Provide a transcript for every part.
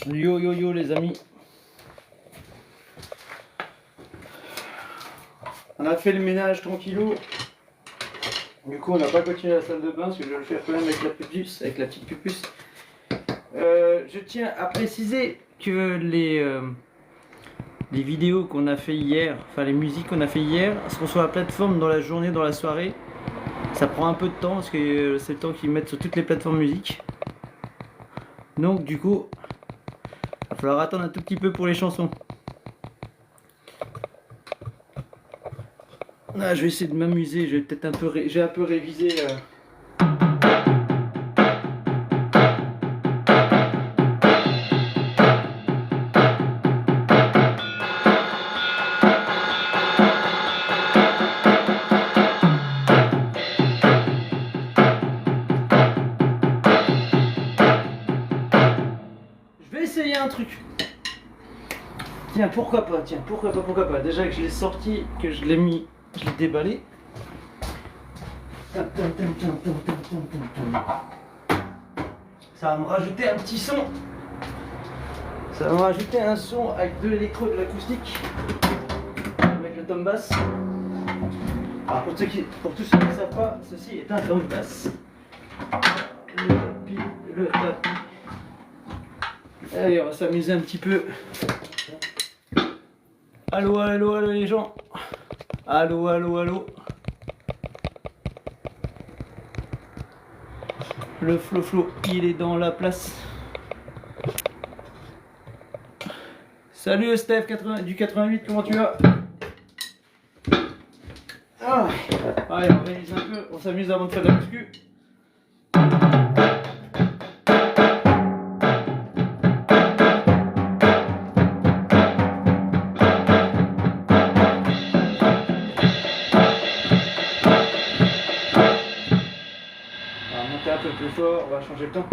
Yo yo yo les amis. On a fait le ménage tranquillou. Du coup on n'a pas continué la salle de bain parce que je vais le faire quand même avec la pupus, avec la petite pupus. Je tiens à préciser que les vidéos qu'on a fait hier, enfin les musiques qu'on a fait hier, seront sur la plateforme dans la journée, dans la soirée. Ça prend un peu de temps parce que c'est le temps qu'ils mettent sur toutes les plateformes musique. Donc du coup, il va falloir attendre un tout petit peu pour les chansons. Ah, je vais essayer de m'amuser, je vais peut-être un peu, j'ai un peu révisé. Je vais essayer un truc. Tiens, pourquoi pas, pourquoi pas. Déjà que je l'ai sorti, que je l'ai mis, je l'ai déballé. Ça va me rajouter un petit son. Ça va me rajouter un son avec de l'électro, de l'acoustique. Avec le tom bass. Alors pour tous ceux qui ne savent pas, ceci est un tom bass. Le tapis. Allez, on va s'amuser un petit peu. Allô, allô, allô les gens. Allô, allô, allô. Le Flo, il est dans la place. Salut Steph du 88, comment tu vas? Ah. Allez, on révise un peu, on s'amuse avant de faire de la muscu. Un peu plus fort, on va changer le temps.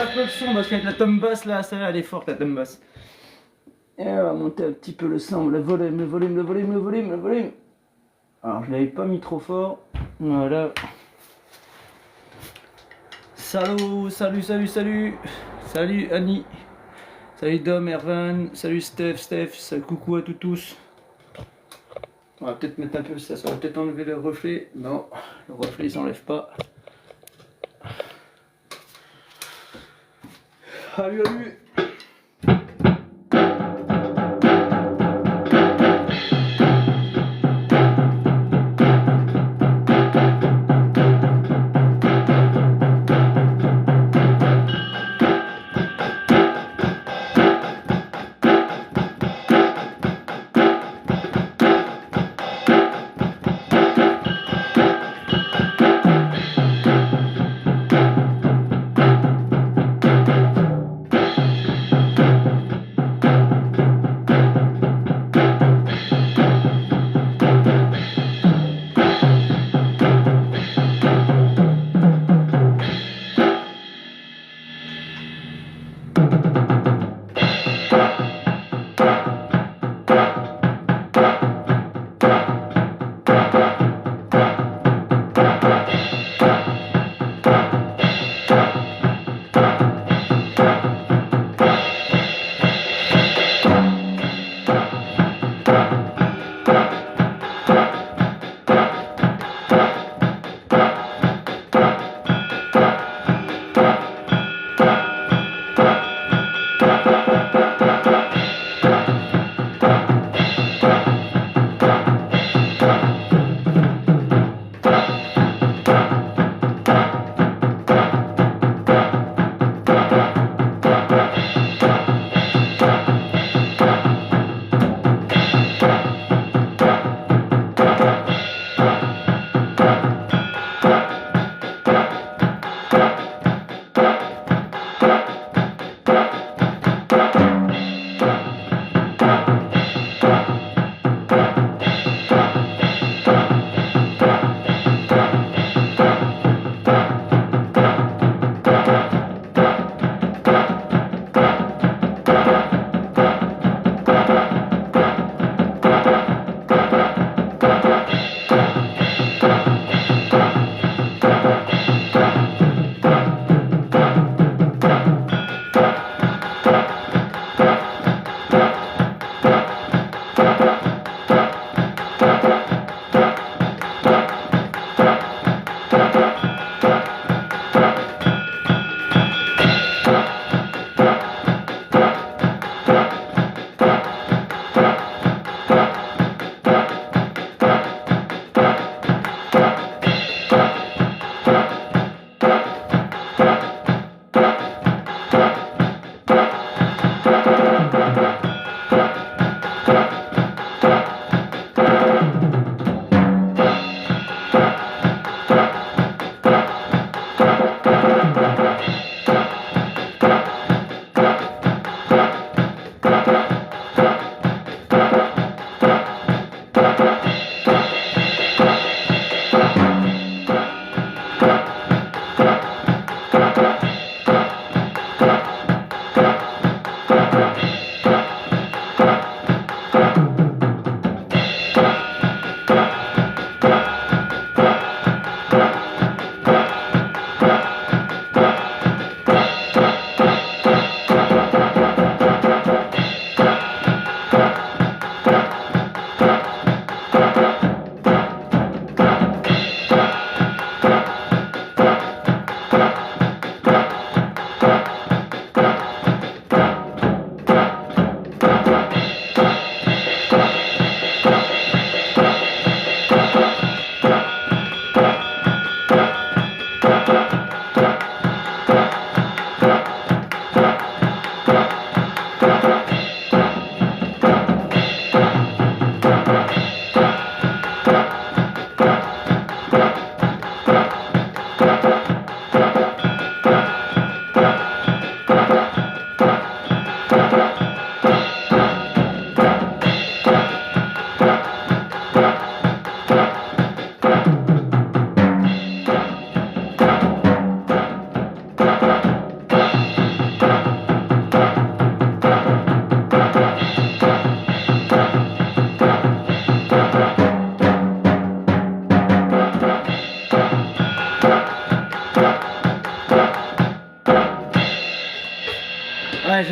Un peu le son parce qu'avec la tom bass là, ça elle est forte la tom bass. Et on va monter un petit peu le son, le volume. Alors je l'avais pas mis trop fort. Voilà. Salut Annie. Salut Dom, Ervan. Salut Steph. Salut, coucou à tous. On va peut-être mettre un peu ça, va peut-être enlever le reflet. Non, le reflet il s'enlève pas. Salut.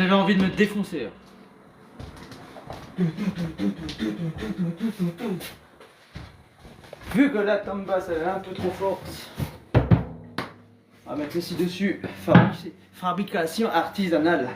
J'avais envie de me défoncer. Vu que la tombe basse elle est un peu trop forte, on va mettre ceci dessus. Fabrication artisanale.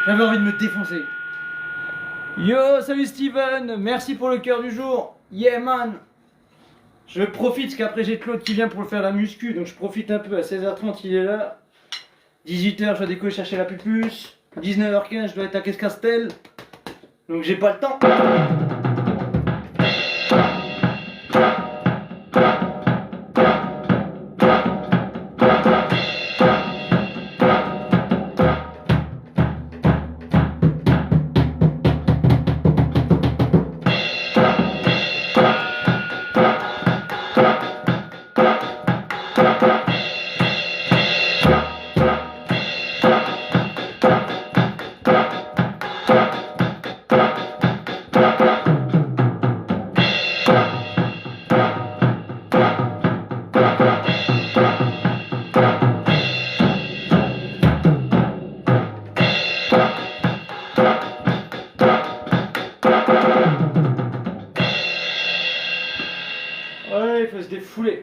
J'avais envie de me défoncer. Yo, salut Steven, merci pour le cœur du jour. Yeah man. Je profite parce qu'après j'ai Claude qui vient pour faire la muscu, donc je profite un peu. À 16h30 il est là. 18h je dois décoller chercher la pupus. 19h15 je dois être à Caisse-Castel. Donc j'ai pas le temps. Ouais, il faut se défouler.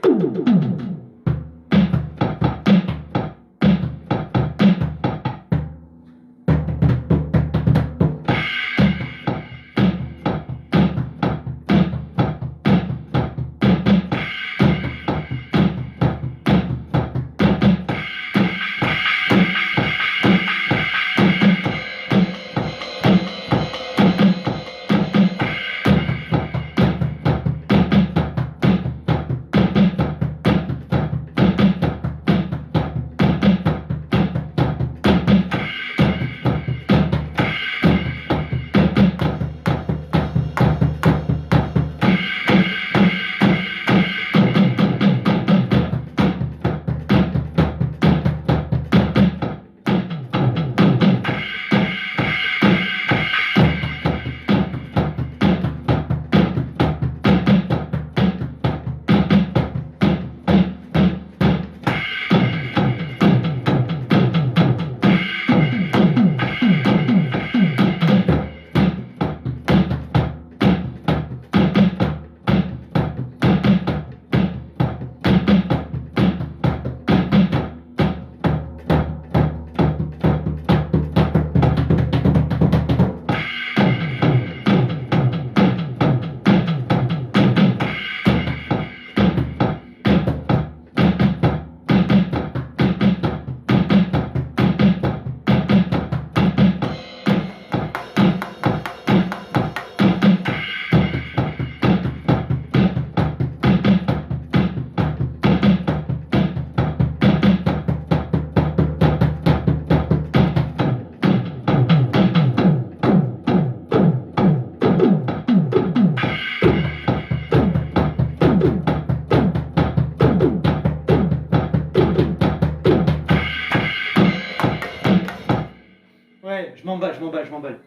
Ouais, je m'emballe, je m'emballe, je m'emballe.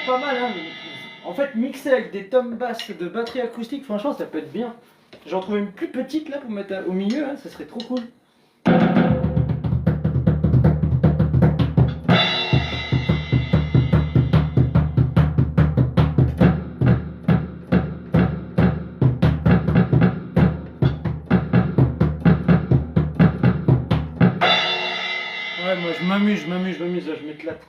Pas mal, hein. En fait, mixer avec des tomes basses de batterie acoustique, franchement, ça peut être bien. J'en trouve une plus petite là pour mettre au milieu, hein, ça serait trop cool. Ouais, moi je m'amuse, là, je m'éclate.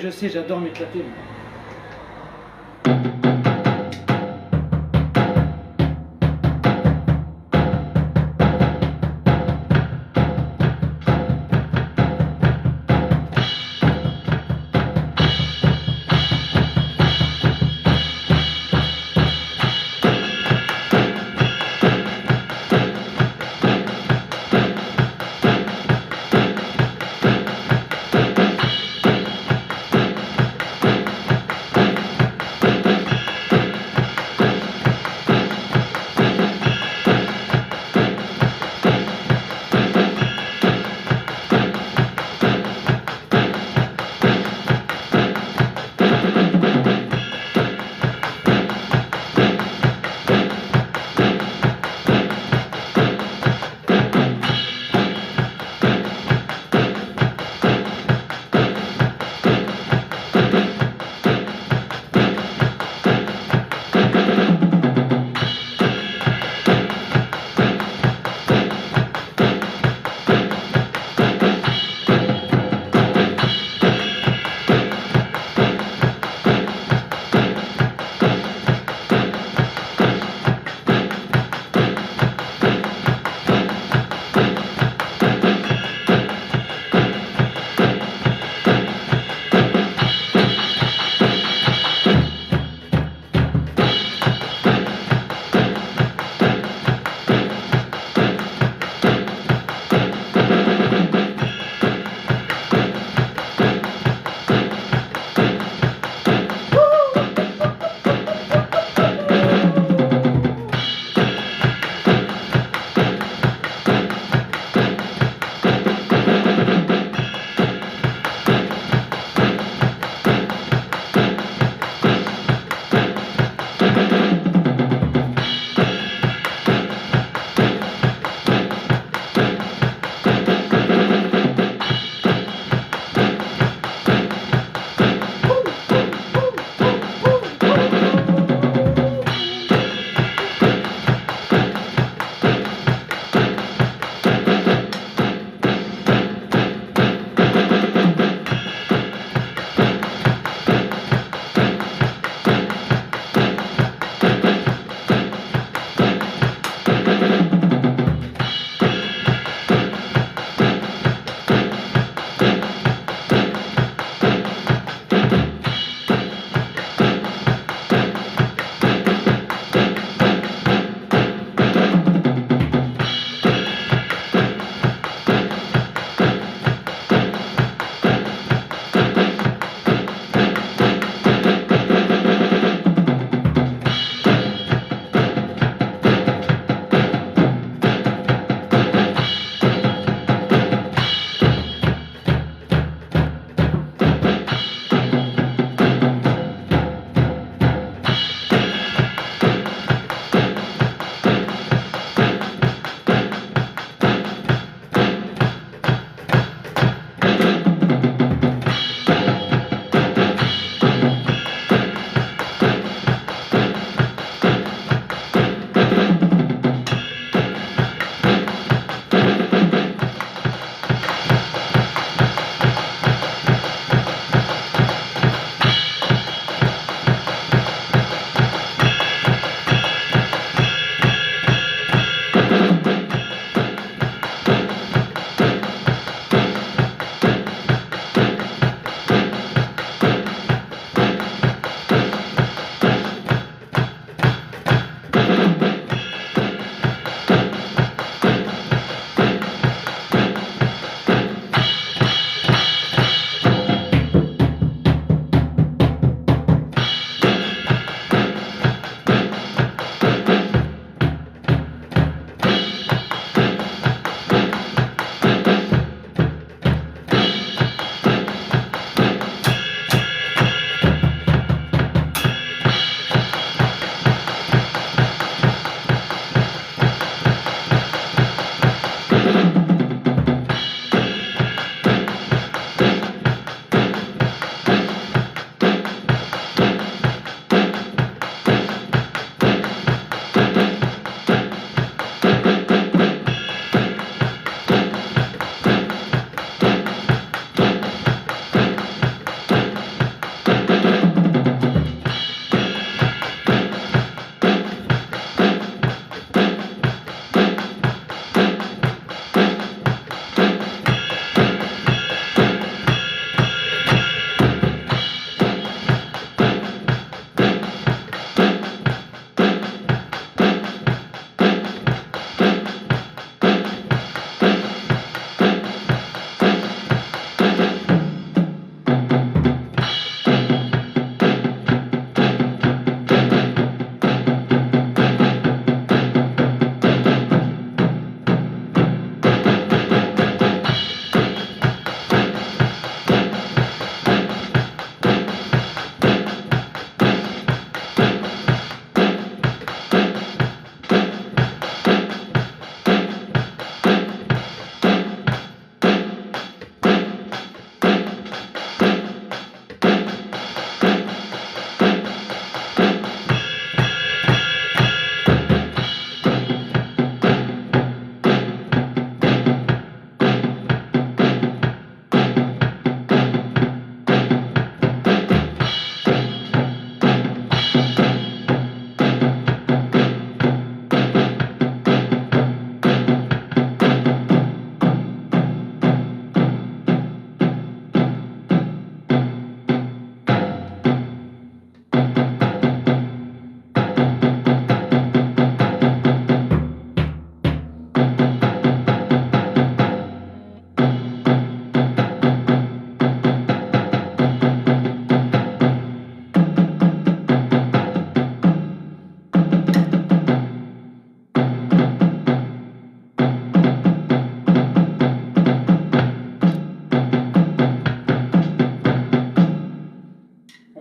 Je sais, j'adore m'éclater.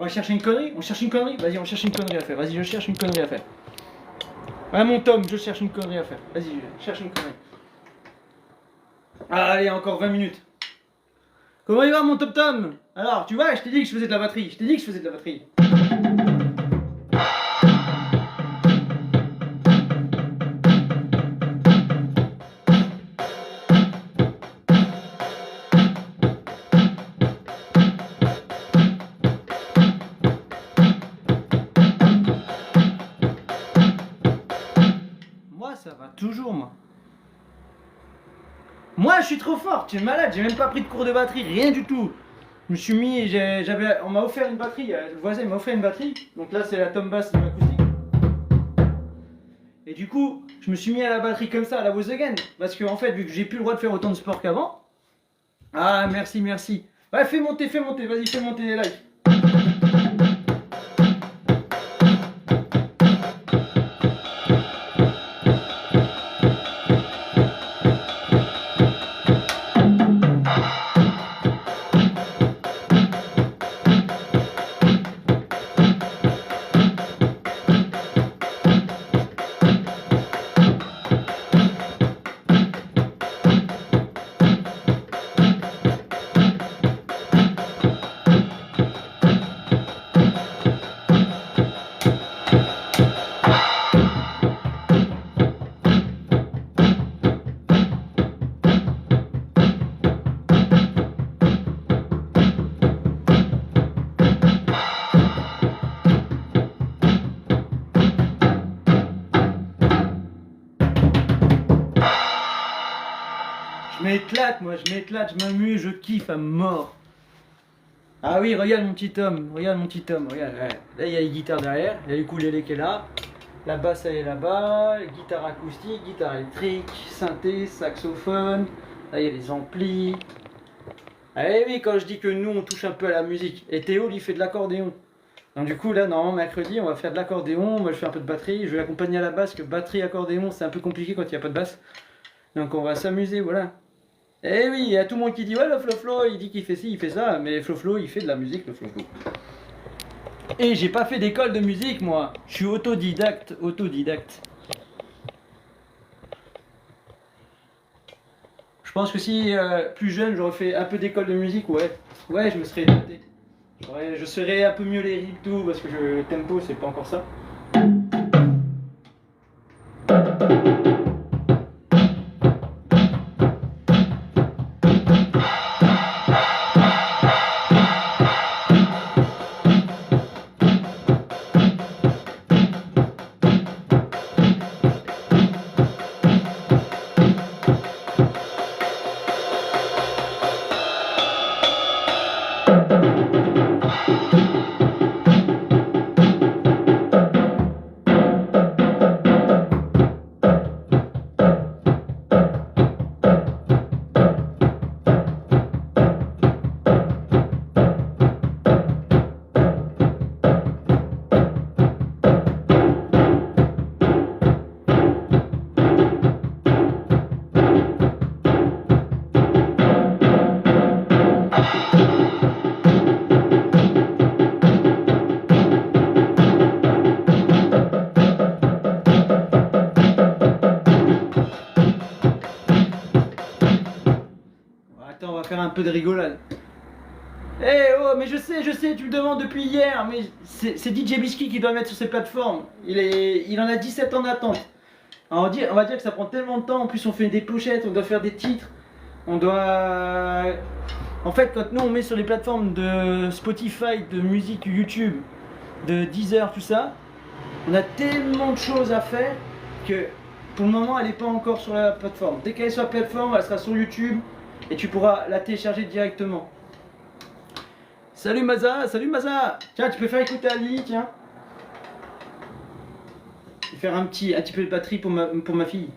va chercher une connerie. On cherche une connerie. Vas-y, on cherche une connerie à faire. Vas-y, je cherche une connerie à faire. Ouais, mon Tom, je cherche une connerie à faire. Vas-y, je cherche une connerie. Ah, allez, encore 20 minutes. Comment il va, mon Tom Tom? Alors, tu vois, je t'ai dit que je faisais de la batterie. Je t'ai dit que je faisais de la batterie. Moi, ça va toujours, moi. Moi, je suis trop fort, tu es malade, j'ai même pas pris de cours de batterie, rien du tout. Je me suis mis, on m'a offert une batterie, le voisin m'a offert une batterie, donc là c'est la tom bass de l'acoustique. Et du coup, je me suis mis à la batterie comme ça, à la Wozogen, parce que en fait, vu que j'ai plus le droit de faire autant de sport qu'avant. Ah, merci, merci. Ouais, fais monter, vas-y, fais monter les likes. Je m'éclate, moi, je m'éclate, je m'amuse, je kiffe à mort. Ah oui, regarde mon petit homme, regarde. Ouais. Là, il y a les guitares derrière, il y a le ukulélé qui est là, la basse elle est là-bas, guitare acoustique, guitare électrique, synthé, saxophone, là il y a les amplis. Ah oui, quand je dis que nous on touche un peu à la musique, et Théo il fait de l'accordéon. Donc du coup là, normalement mercredi, on va faire de l'accordéon, moi je fais un peu de batterie, je vais l'accompagner à la basse, que batterie, accordéon, c'est un peu compliqué quand il n'y a pas de basse. Donc on va s'amuser, voilà. Eh oui, il y a tout le monde qui dit ouais le Flo, il dit qu'il fait ci, il fait ça, mais Flo, il fait de la musique, le Flo. Et j'ai pas fait d'école de musique moi, je suis autodidacte. Je pense que si plus jeune j'aurais fait un peu d'école de musique, ouais, je me serais éclaté. Je serais un peu mieux les rythmes tout, parce que le tempo c'est pas encore ça. Attends, on va faire un peu de rigolade. Eh oh, mais je sais, tu me demandes depuis hier, mais c'est DJ Bisky qui doit mettre sur ses plateformes. Il en a 17 ans d'attente. On va dire que ça prend tellement de temps, en plus on fait des pochettes, on doit faire des titres, on doit... En fait, quand nous on met sur les plateformes de Spotify, de musique YouTube, de Deezer, tout ça, on a tellement de choses à faire que pour le moment elle n'est pas encore sur la plateforme. Dès qu'elle est sur la plateforme, elle sera sur YouTube et tu pourras la télécharger directement. Salut Maza. Tiens, tu peux faire écouter Ali, tiens. Et faire un petit peu de batterie pour ma fille.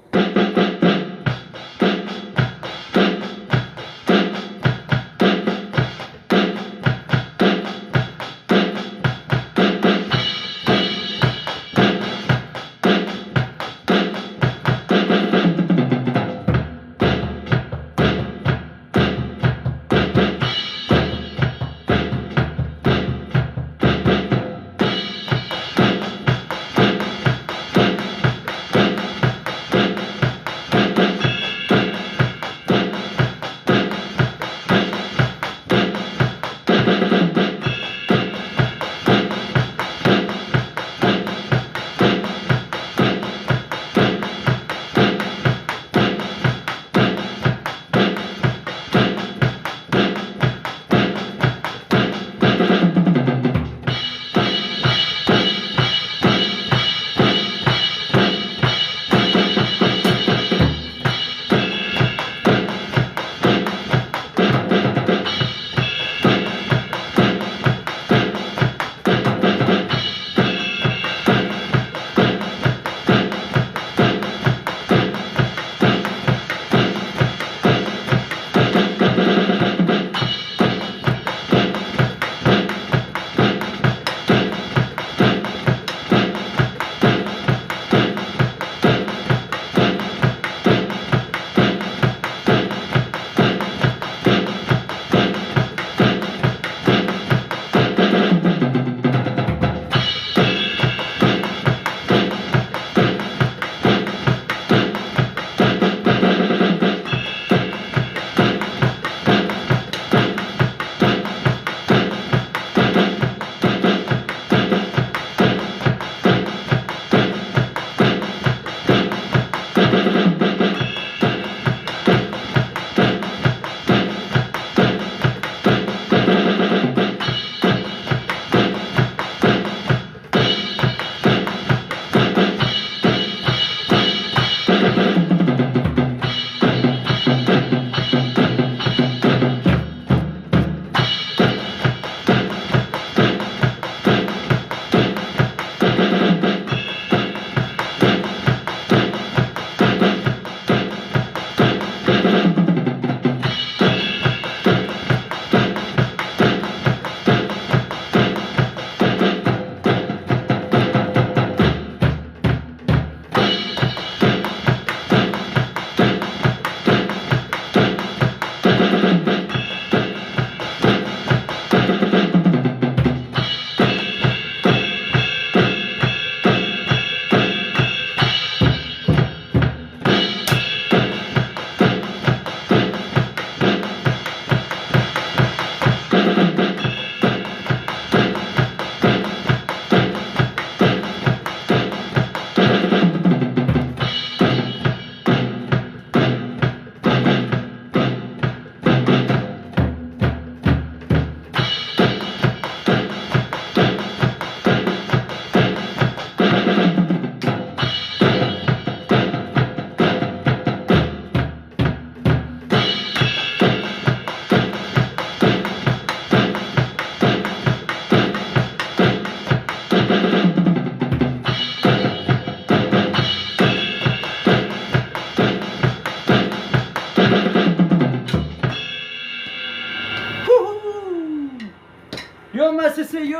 c'est yo.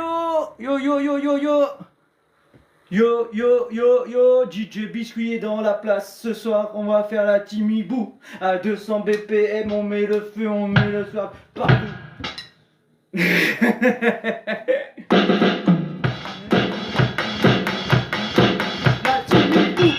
Yo yo yo yo yo. Yo yo yo yo, DJ Biscuit est dans la place. Ce soir on va faire la Timibou. À 200 BPM on met le feu, on met le soir partout. La Timibou.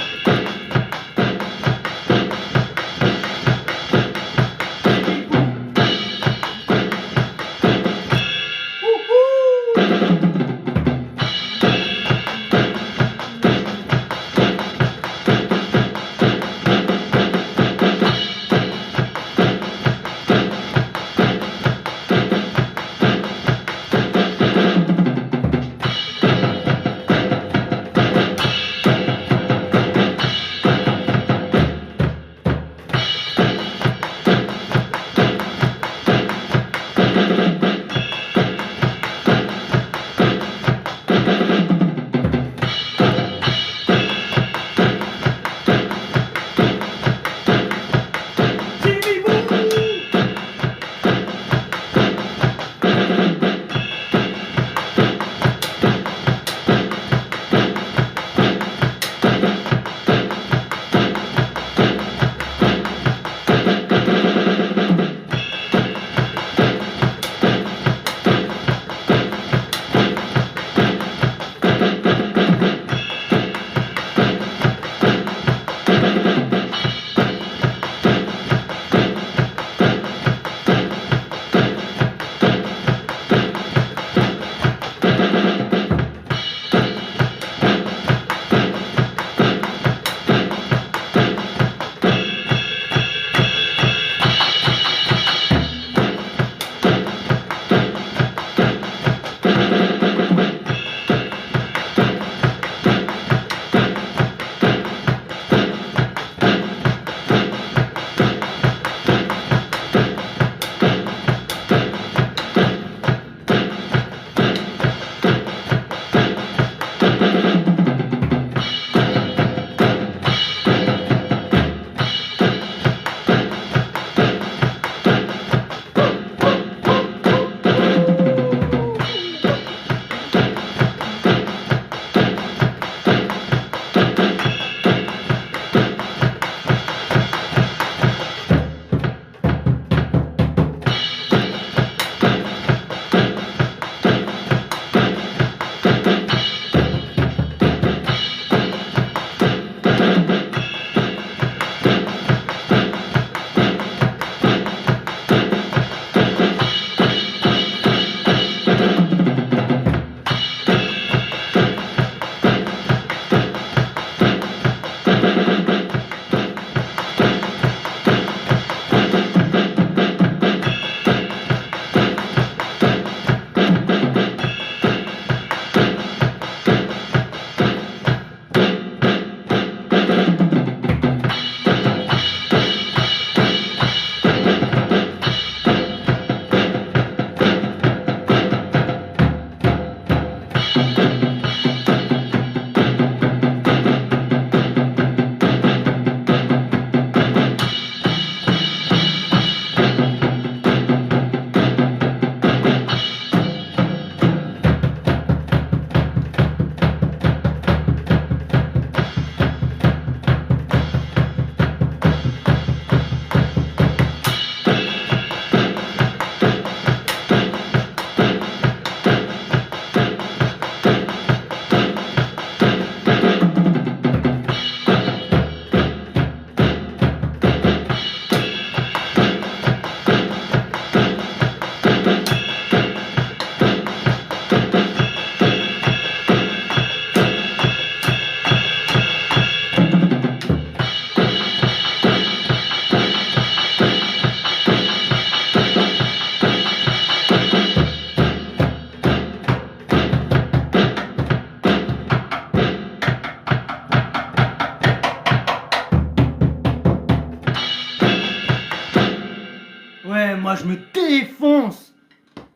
moi je me défonce.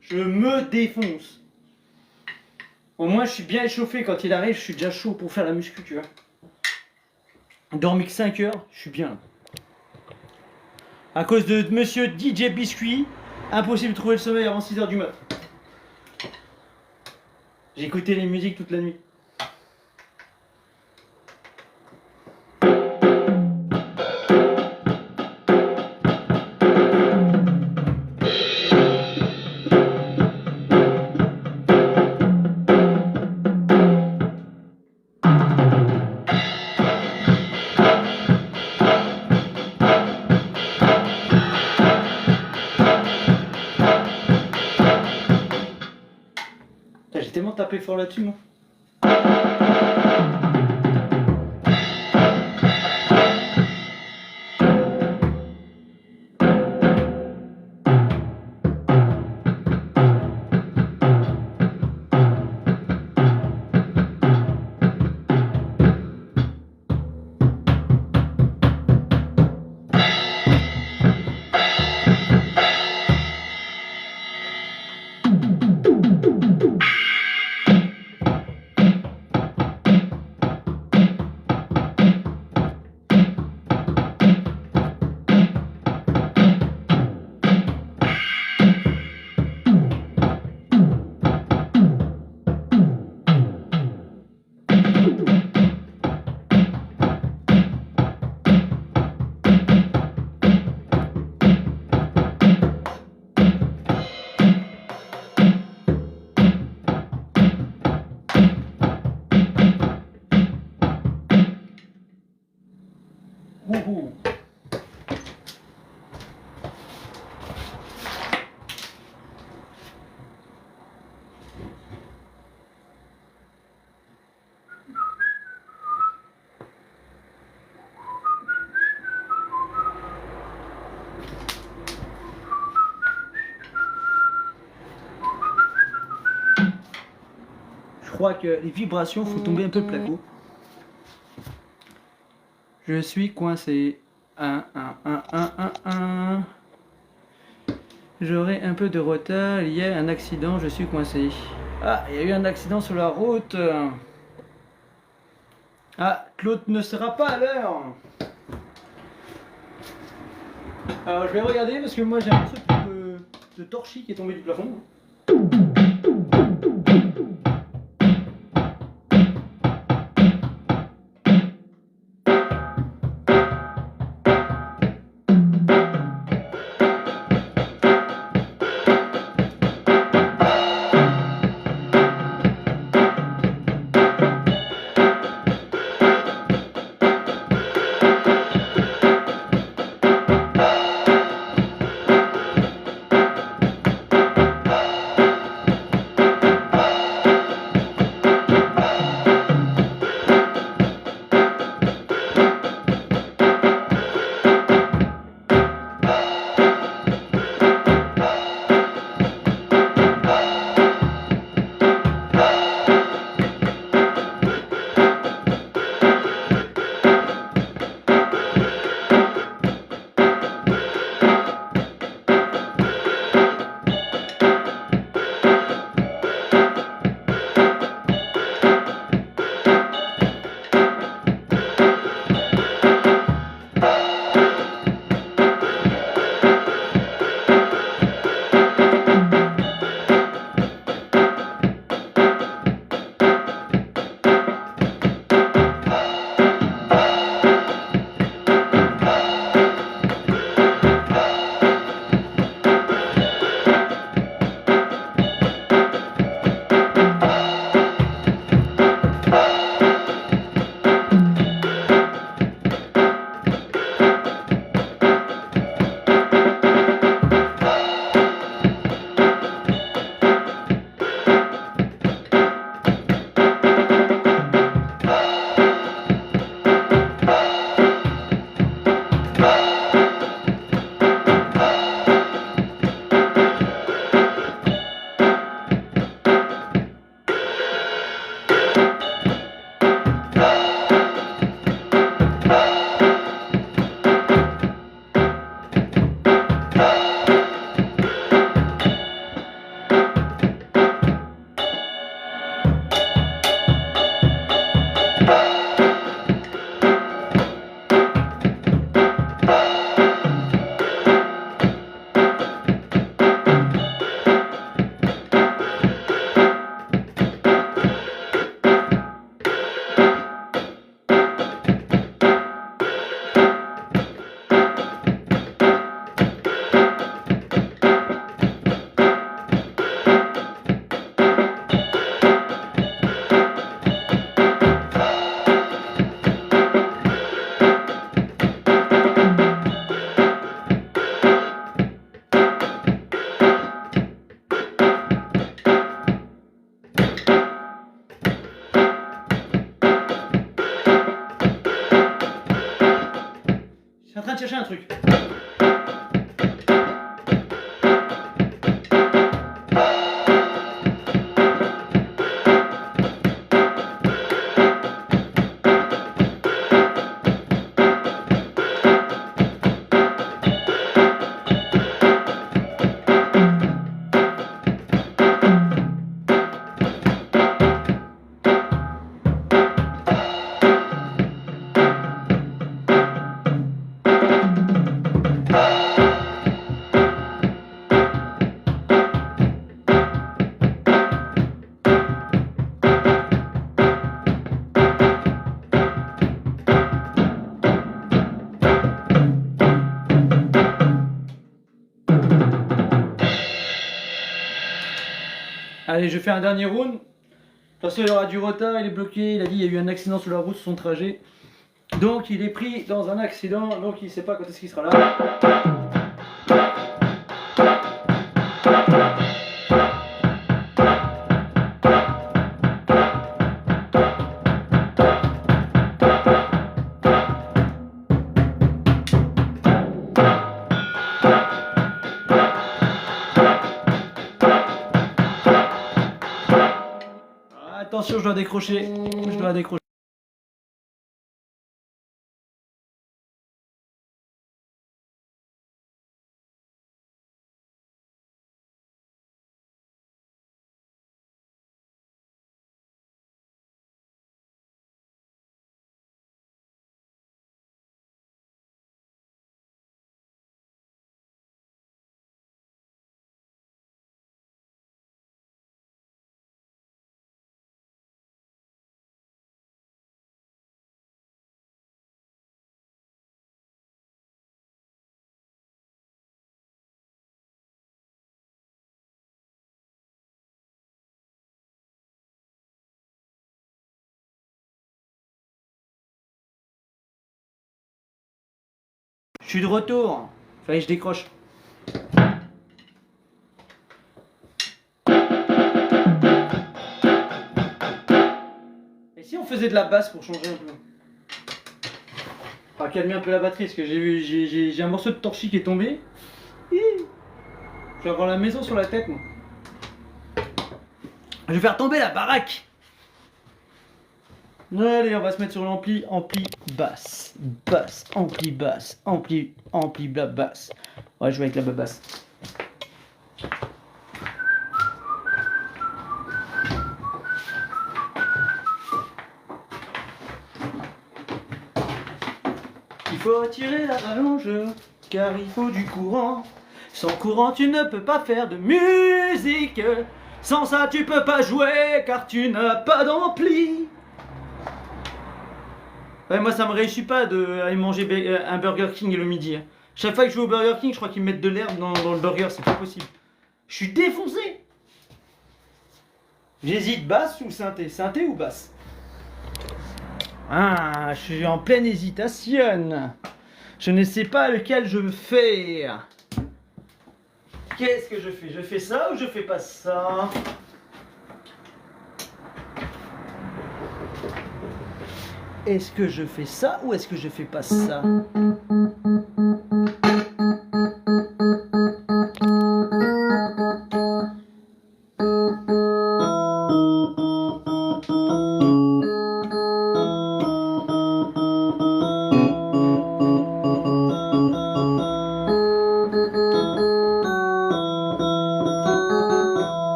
Je me défonce. Au moins je suis bien échauffé quand il arrive, je suis déjà chaud pour faire la muscu, tu vois. Dormi que 5 heures, je suis bien. À cause de monsieur DJ Biscuit, impossible de trouver le sommeil avant 6 heures du mat. J'écoutais les musiques toute la nuit. J'ai tellement tapé fort là-dessus, moi. Wouhou. Je crois que les vibrations font tomber un peu le placo. Je suis coincé. J'aurai un peu de retard. Il y a un accident, je suis coincé. Ah, il y a eu un accident sur la route. Ah, Claude ne sera pas à l'heure. Alors je vais regarder parce que moi j'ai un truc de torchis qui est tombé du plafond. chercher un truc. Allez, je fais un dernier round. Parce qu'il y aura du retard, il est bloqué, il a dit qu'il y a eu un accident sur la route sur son trajet. Donc il est pris dans un accident, donc il ne sait pas quand est-ce qu'il sera là. Attention, je dois décrocher. Je dois décrocher. Je suis de retour. Fallait que je décroche. Et si on faisait de la basse pour changer un peu? Enfin, calmer un peu la batterie, parce que j'ai un morceau de torchis qui est tombé. Je vais avoir la maison sur la tête, moi. Je vais faire tomber la baraque. Allez, on va se mettre sur l'ampli, ampli basse, basse, ampli basse, ampli bla basse. On va jouer avec la basse. Il faut tirer la rallonge, car il faut du courant. Sans courant, tu ne peux pas faire de musique. Sans ça, tu peux pas jouer, car tu n'as pas d'ampli. Ouais, moi ça me réussit pas d'aller manger un Burger King le midi. Chaque fois que je vais au Burger King, je crois qu'ils me mettent de l'herbe dans le burger, c'est pas possible. Je suis défoncé. J'hésite, basse ou synthé? Synthé ou basse? Ah, je suis en pleine hésitation. Je ne sais pas lequel je veux faire. Qu'est-ce que je fais? Je fais ça ou je fais pas ça? Est-ce que je fais ça ou est-ce que je fais pas ça?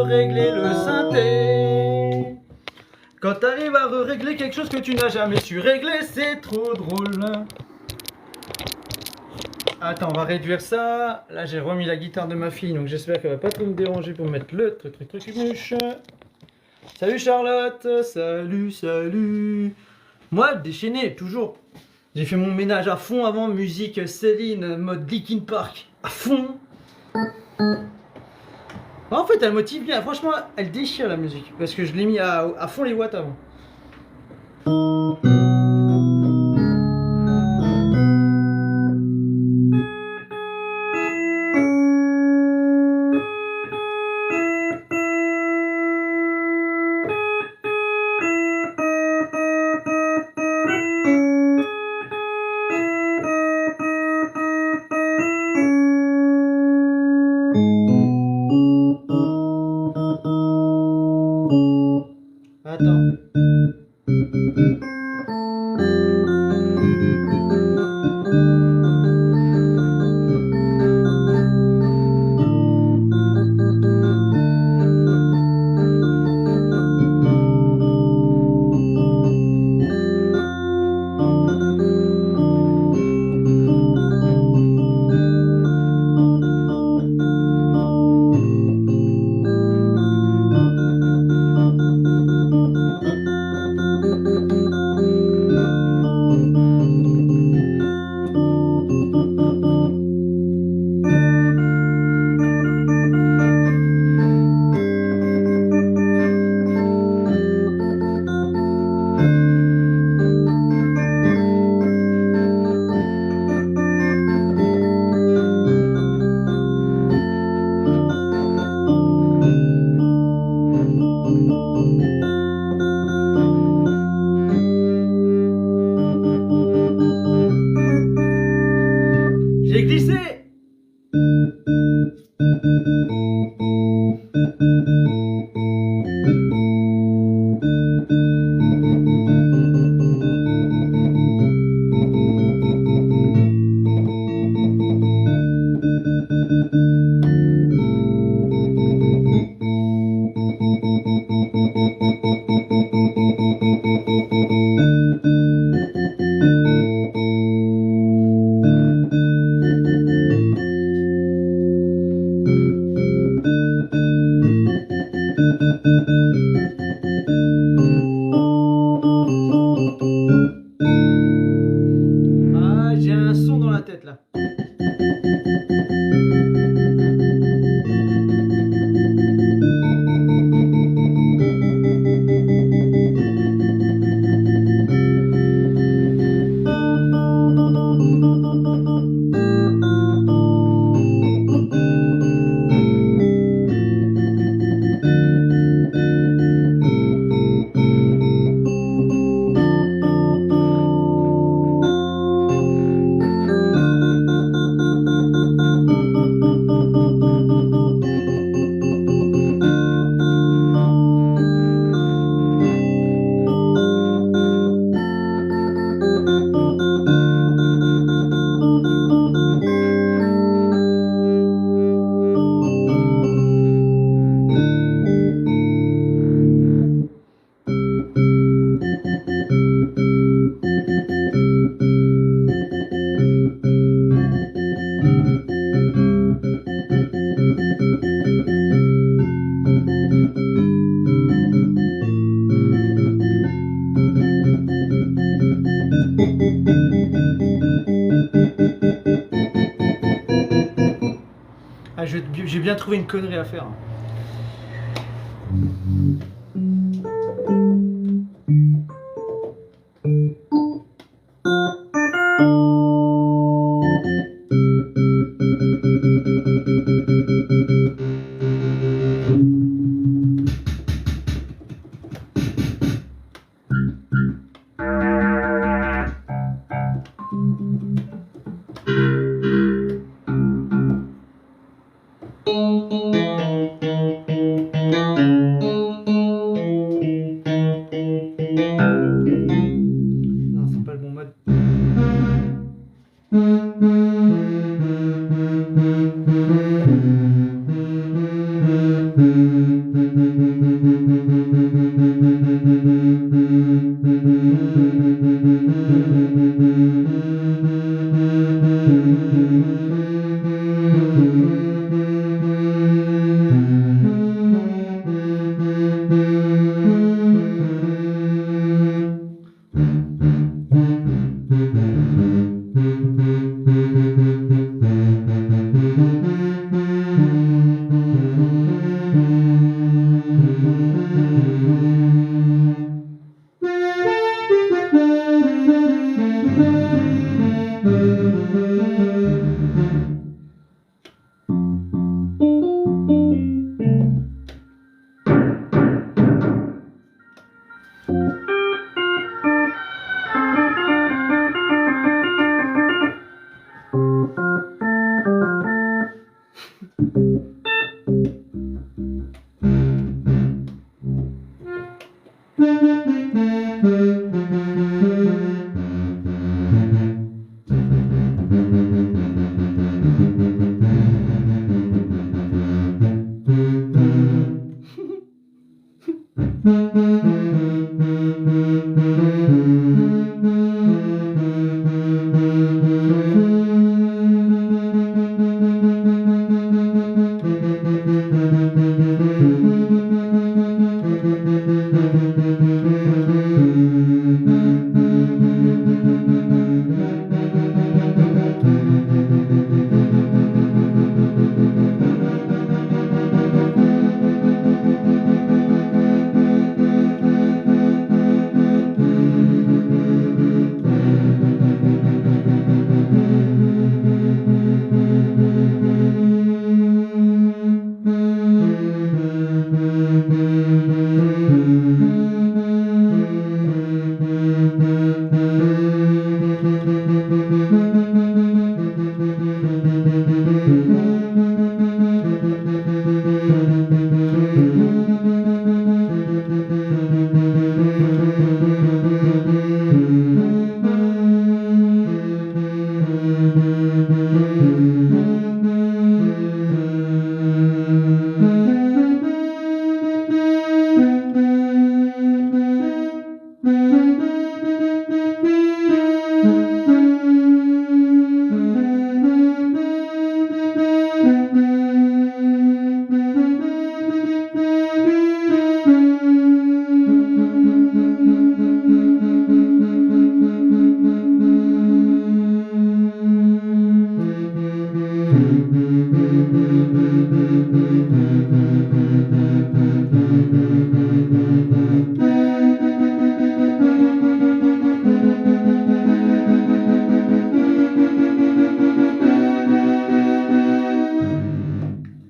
Régler le synthé. Quand t'arrives à régler quelque chose que tu n'as jamais su régler, c'est trop drôle. Attends, on va réduire ça. Là, j'ai remis la guitare de ma fille, donc j'espère qu'elle va pas trop me déranger pour mettre le truc. Salut Charlotte, salut. Moi, déchaîné, toujours. J'ai fait mon ménage à fond avant, musique Céline, mode Linkin Park, à fond. En fait, elle motive bien. Franchement, elle déchire la musique. Parce que je l'ai mis à fond les watts avant. j'ai bien trouvé une connerie à faire. Non, c'est pas le bon mode.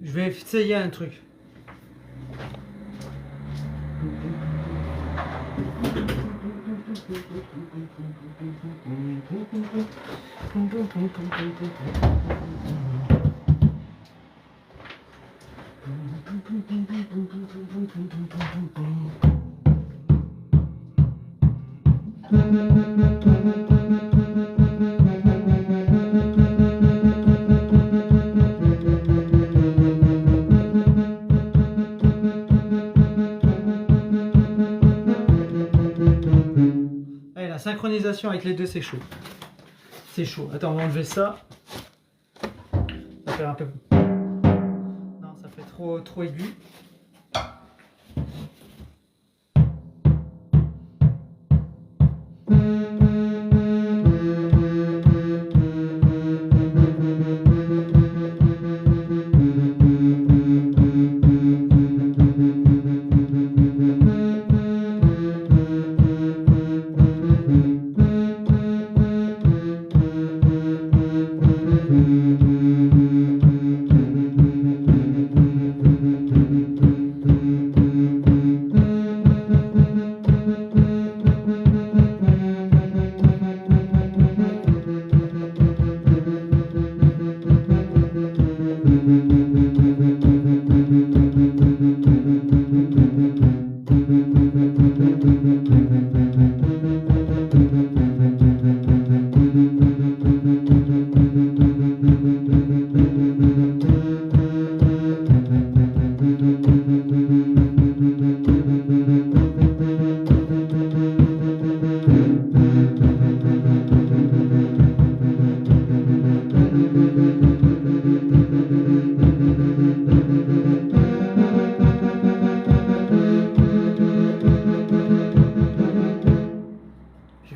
Je vais essayer un truc. Allez, la synchronisation avec les deux, c'est chaud. C'est chaud. Attends, on va enlever ça. Ça fait un peu... Non, ça fait trop aigu.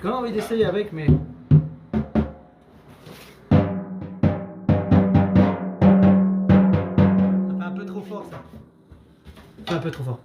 quand même envie d'essayer avec, mais... Ça fait un peu trop fort, ça. Ça fait un peu trop fort.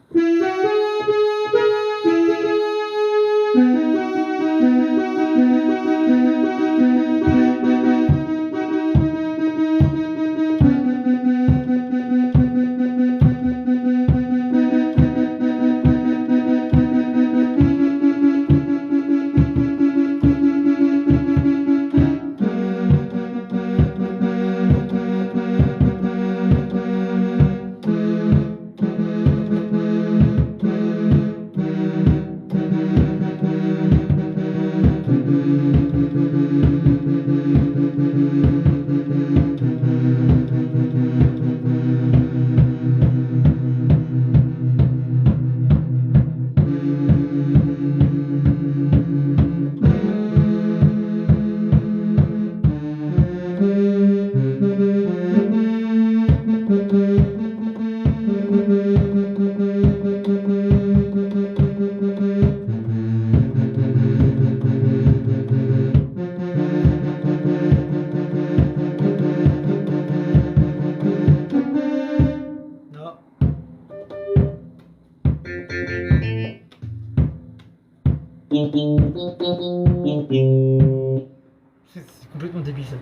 C'est complètement débile ça.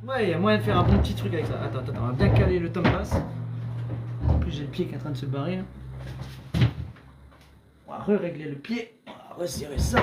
Ouais, il y a moyen de faire un bon petit truc avec ça. Attends, on va bien caler le tom pass. En plus, j'ai le pied qui est en train de se barrer. Là. On va régler le pied. On va resserrer ça.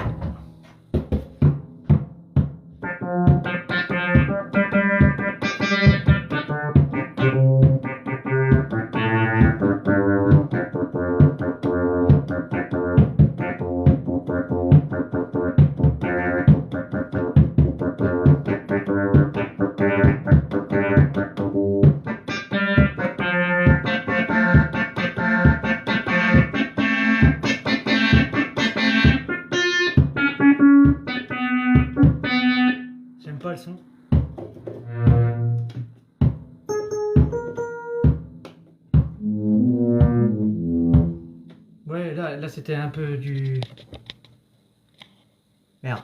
J'aime pas le son. Ouais, là c'était un peu du... Merde.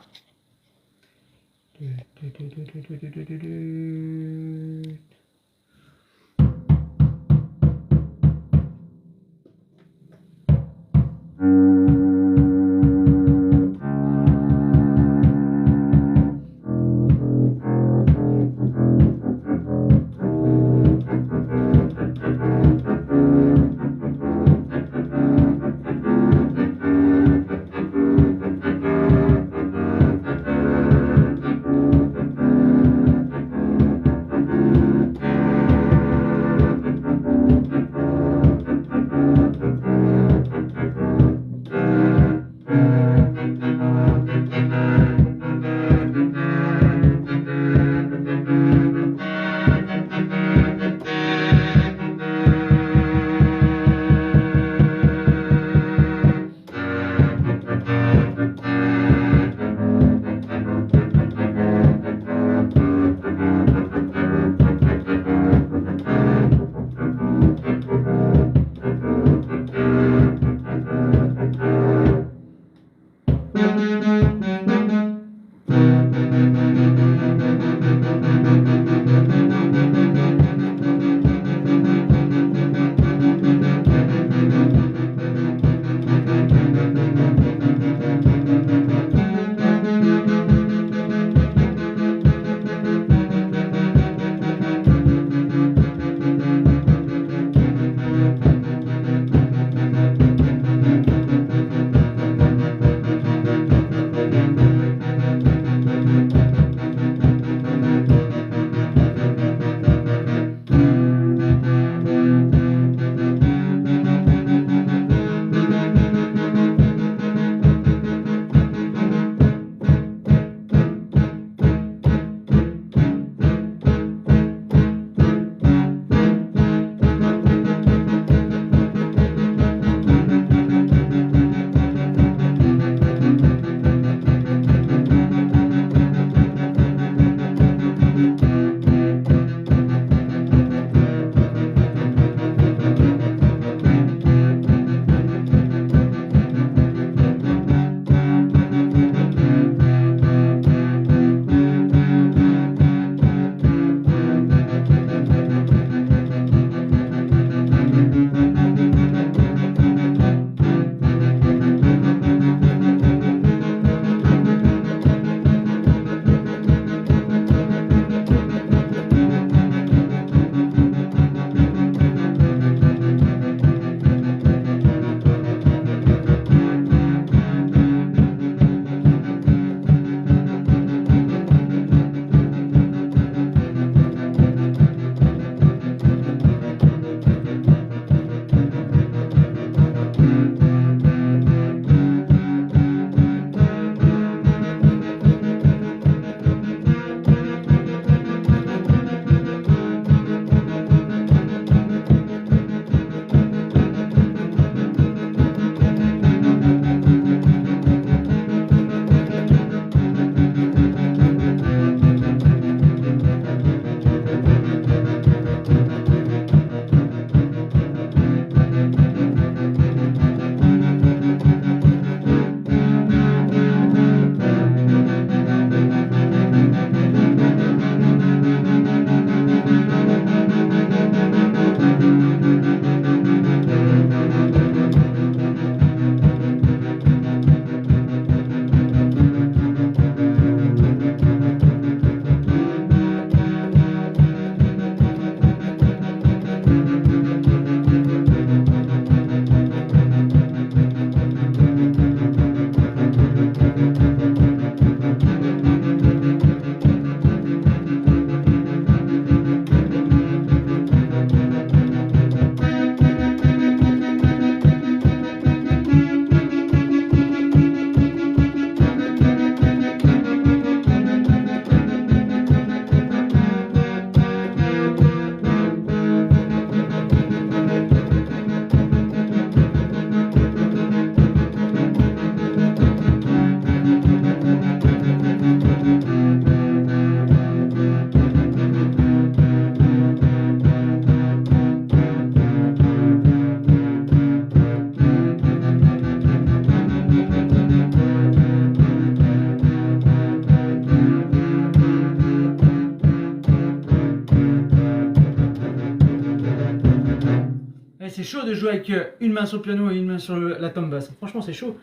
c'est chaud de jouer avec une main sur le piano et une main sur la tombe basse. Franchement, c'est chaud.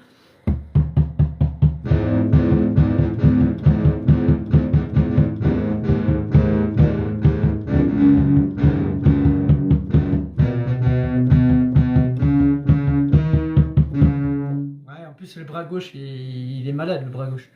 Ouais, en plus, le bras gauche, il est malade, le bras gauche.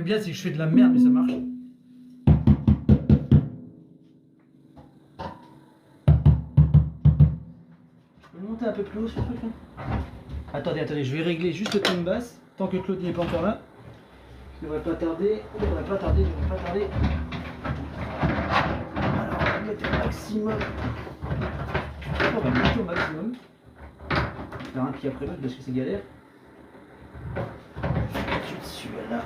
Bien, c'est que je fais de la merde, mais ça marche. Je peux monter un peu plus haut ce truc là. Attendez, je vais régler juste le ton de basse, tant que Claude n'est pas encore là. Je devrais pas tarder, Alors, on va mettre au maximum. On va mettre au maximum. Faire un pied après l'autre parce que c'est galère. Celui-là.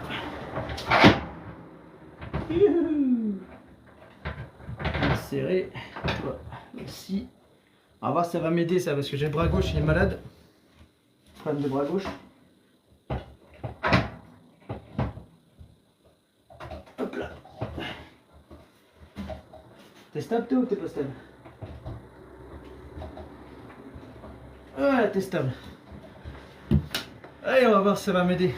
Serré. Ici. On va voir si ça va m'aider ça parce que j'ai le bras gauche, il est malade. Problème de bras gauche. Hop là. T'es stable toi ou t'es pas stable? Voilà, t'es stable. Allez, on va voir si ça va m'aider.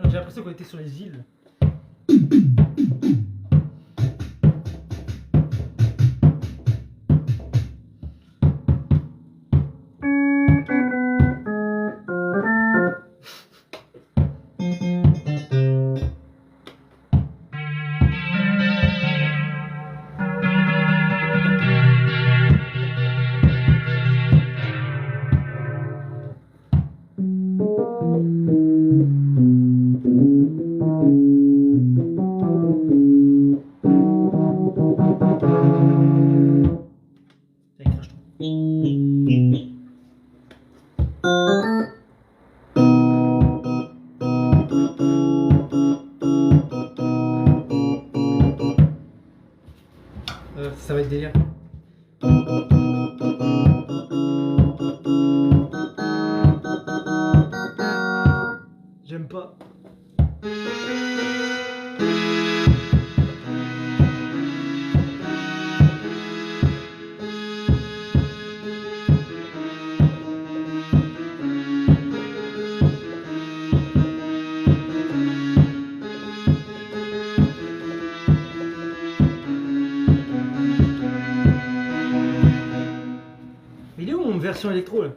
J'ai l'impression qu'on était sur les îles. Ça va être délire. J'aime pas. Il est où mon version électro là?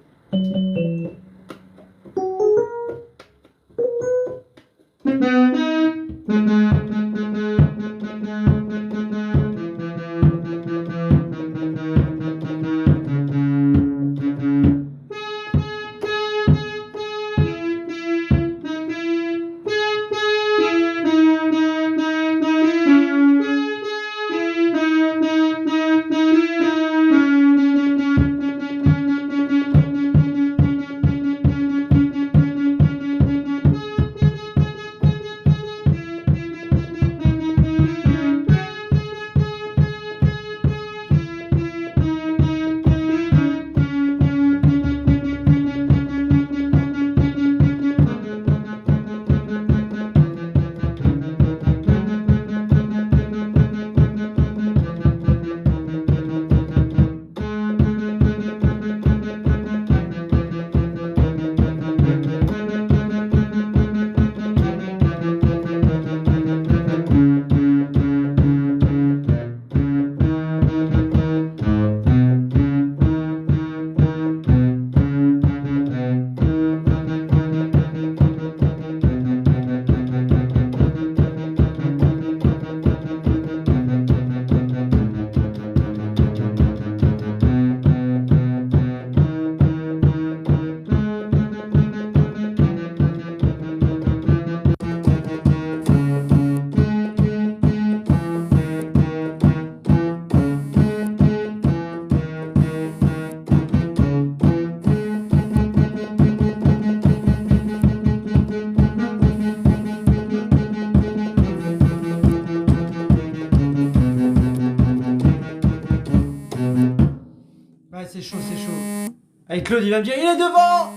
Et Claude, il va me dire, il est devant.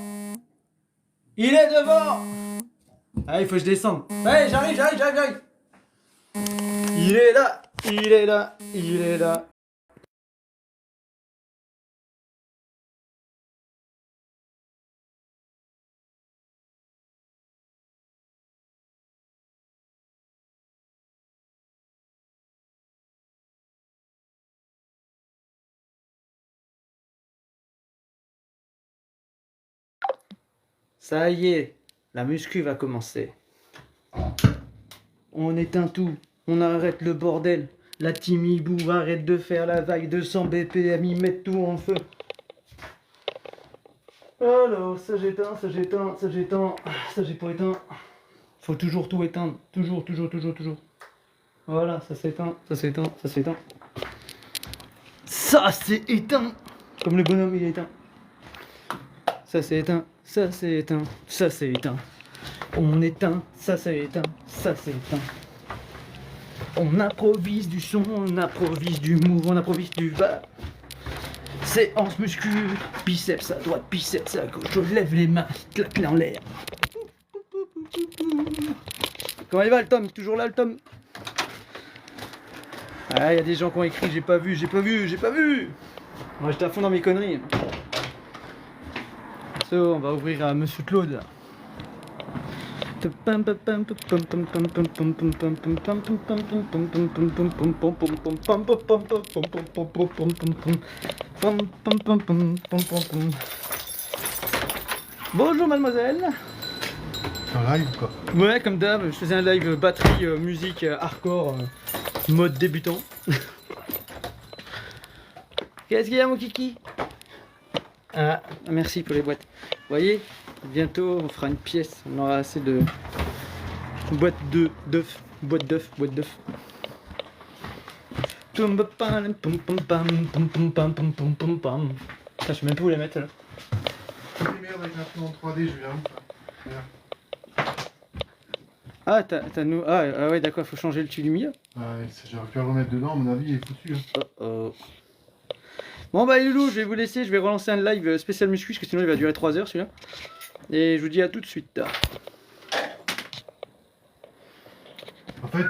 Il est devant. Ah, il faut que je descende. Ouais, j'arrive. Il est là, il est là, il est là. Ça y est, la muscu va commencer. On éteint tout, on arrête le bordel. La team Hibou arrête de faire la vague 200 BPM, ils mettent tout en feu. Alors, ça j'éteins, ça j'ai pas éteint. Faut toujours tout éteindre, toujours. Voilà, ça s'éteint. Ça c'est éteint. Comme le bonhomme il est éteint. Ça c'est éteint. On éteint, ça c'est éteint. On improvise du son, on improvise du move, on improvise du va. Séance muscu, biceps à droite, biceps à gauche, je lève les mains, claque en l'air. Comment il va le Tom? Toujours là le Tom? Ah, il y a des gens qui ont écrit j'ai pas vu. Moi j'étais à fond dans mes conneries. So, on va ouvrir à Monsieur Claude. Bonjour mademoiselle. Un live quoi. Ouais, comme d'hab, je faisais un live batterie, musique, hardcore, mode débutant. Qu'est-ce qu'il y a mon kiki? Ah, merci pour les boîtes. Vous voyez, bientôt on fera une pièce, on aura assez de boîtes d'œufs. Je sais même pas où les mettre là. Merde avec l'imprimante 3D, je viens où? Ah, ah ouais, d'accord, faut changer le dessus du milieu. Ouais, j'aurais pu le remettre dedans, à mon avis, il est foutu. Oh. Bon bah les loulous, je vais vous laisser, je vais relancer un live spécial muscu, parce que sinon il va durer 3 heures celui-là. Et je vous dis à tout de suite. En fait,